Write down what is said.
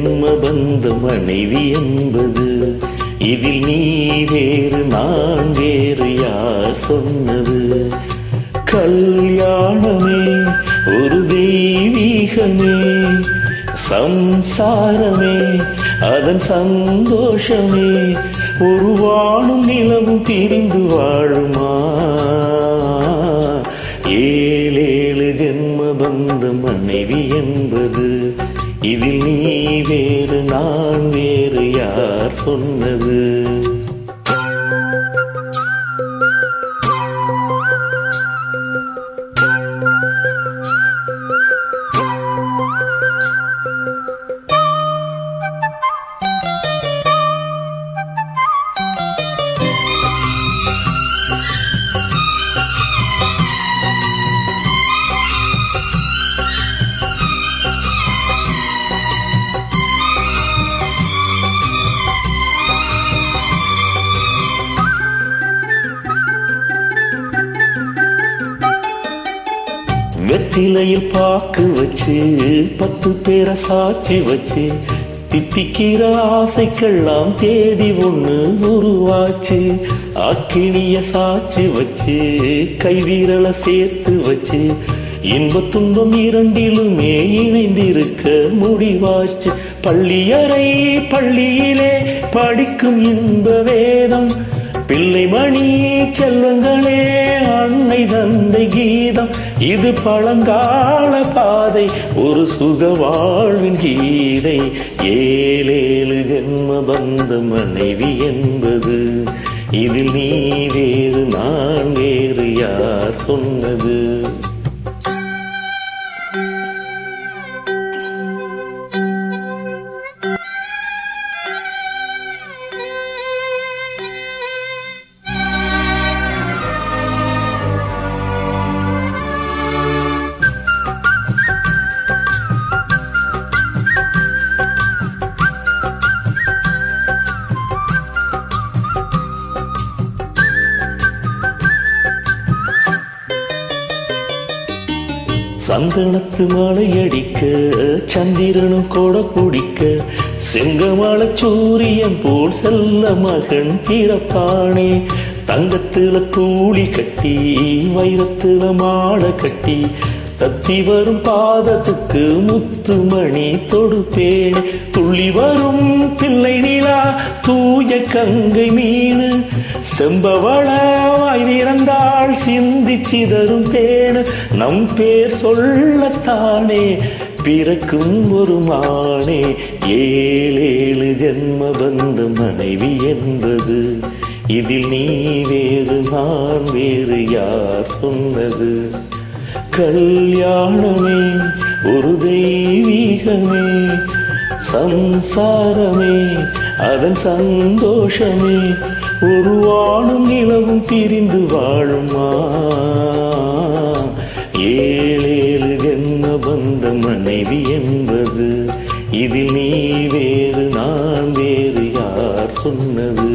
ஜென்ம பந்த மனைவி என்பது. இதில் நீ வேறு நான் வேறு யார் சொன்னது? கல்யாணமே ஒரு தெய்வீகமே, சம்சாரமே அதன் சந்தோஷமே. ஒரு வானும் நிலவும் பிரிந்து வாழுமா? ஏழேழு ஜென்ம பந்த மனைவி என்பது. இதில் நீ வேறு நான் வேறு யார் சொன்னது? வெற்றிலையில் பாக்கு வச்சு 10 பேரை சாட்சி வச்சு தித்திக்கிற ஆசைக்கெல்லாம் தேதி ஒண்ணு உருவாச்சு. அக்கினிய சாட்சி வச்சு கைவீரலை சேர்த்து வச்சு இன்ப துன்பம் இரண்டிலுமே இணைந்திருக்க முடிவாச்சு. பள்ளியறை பள்ளியிலே படிக்கும் இன்ப வேதம், பிள்ளை மணி செல்வங்களே அன்னை தந்தை கீதம். இது பழங்கால பாதை, ஒரு சுக வாழ்வின் கீதை. ஏழேழு ஜென்ம பந்த மனைவி என்பது. இதில் நீ வேறு நான் வேறு யார் சொன்னது? சந்தனத்து மழை அடிக்க சந்திரனும் கொட பிடிக்க செங்கமல சூரியன் போல் செல்ல மகன் பிறப்பானே. தங்கத்துல தூளி கட்டி வைரத்துல மாலை கட்டி தத்தி வரும் பாதத்துக்கு முத்துமணி தொடுப்பேன். துள்ளி வரும் பிள்ளை நிலா தூய கங்கை மீனு செம்பவள வாய் திறந்தாள் சிந்தி சிதறும் தேனு. நம் பேர் சொல்லத்தானே பிறக்கும் ஒரு மானே. ஏழேழு ஜென்ம பந்த மனைவி என்பது. இதில் நீ வேறு நான் வேறு யார் சொன்னது? கல்யாணமே ஒரு தெய்வீகமே, சம்சாரமே அதன் சந்தோஷமே. ஒரு வானும் நிலவும் பிரிந்து வாழுமா? ஏழேழு ஜென்ம பந்த மனைவி என்பது. இதில் நீ வேறு நான் வேறு யார் சொன்னது?